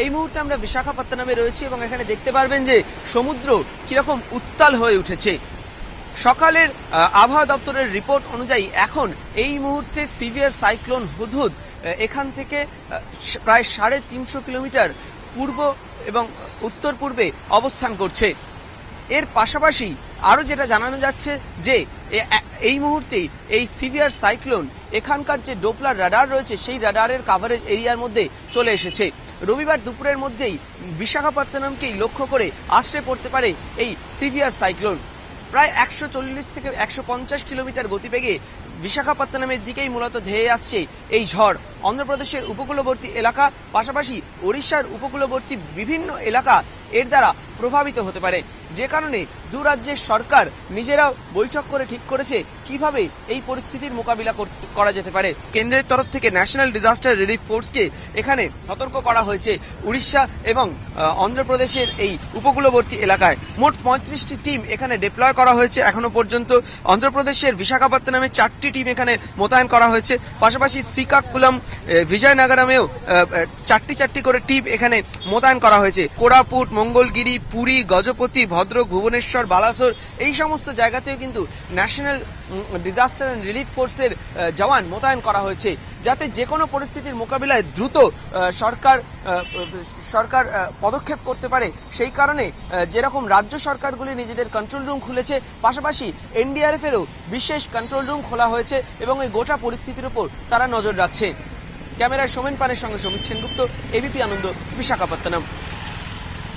এই মুহূর্তে আমরা বিশাখাপত্তনমে রয়েছি এবং এখানে দেখতে পারবেন যে সমুদ্র কিরকম উত্তাল হয়ে উঠেছে। সকালের আবহাওয়া দপ্তরের রিপোর্ট অনুযায়ী এখন এই মুহূর্তে সিভিয়ার সাইক্লোন হুদহুদ এখান থেকে প্রায় 350 কিলোমিটার পূর্ব এবং উত্তর পূর্বে অবস্থান করছে। এর পাশাপাশি আরও যেটা জানানো যাচ্ছে যে এই মুহূর্তে এই সিভিয়ার সাইক্লোন এখানকার যে ডোপলার রাডার রয়েছে সেই রাডারের কাভারেজ এরিয়ার মধ্যে চলে এসেছে। রবিবার দুপুরের মধ্যেই বিশাখাপত্তনমকেই লক্ষ্য করে আছড়ে পড়তে পারে এই সিভিয়ার সাইক্লোন। প্রায় 140 থেকে 150 কিলোমিটার গতিবেগে বিশাখাপত্তনমের দিকেই মূলত ধেয়ে আসছে এই ঝড়। অন্ধ্রপ্রদেশের উপকূলবর্তী এলাকা পাশাপাশি ওড়িশার উপকূলবর্তী বিভিন্ন এলাকা এর দ্বারা প্রভাবিত হতে পারে, যে কারণে দু রাজ্যের সরকার নিজেরাও বৈঠক করে ঠিক করেছে কিভাবে এই পরিস্থিতির মোকাবিলা করা যেতে পারে। কেন্দ্রের তরফ থেকে ন্যাশনাল ডিজাস্টার রিলিফ ফোর্সকে এখানে সতর্ক করা হয়েছে উড়িষ্যা এবং অন্ধ্রপ্রদেশের এই উপকূলবর্তী এলাকায়। মোট 35টি টিম এখানে ডিপ্লয় করা হয়েছে এখনো পর্যন্ত। অন্ধ্রপ্রদেশের বিশাখাপত্তনমে 4টি টিম এখানে মোতায়েন করা হয়েছে, পাশাপাশি শ্রীকাকুলাম বিজয়নগরমেও 4টি করে টিম এখানে মোতায়েন করা হয়েছে। কোরাপুট, মঙ্গলগিরি, পুরী, গজপতি, ভদ্রক, ভুবনেশ্বর, বালাসোর এই সমস্ত জায়গাতেও কিন্তু ন্যাশনাল ডিজাস্টার অ্যান্ড রিলিফ ফোর্সের জওয়ান মোতায়েন করা হয়েছে, যাতে যে কোনো পরিস্থিতির মোকাবিলায় দ্রুত সরকার পদক্ষেপ করতে পারে। সেই কারণে যেরকম রাজ্য সরকারগুলি নিজেদের কন্ট্রোল রুম খুলেছে, পাশাপাশি এনডিআরএফেরও বিশেষ কন্ট্রোল রুম খোলা হয়েছে এবং এই গোটা পরিস্থিতির উপর তারা নজর রাখছে। ক্যামেরায় সোমেন পানের সঙ্গে সমিত সেনগুপ্ত, এবিপি আনন্দ, বিশাখাপত্তনম।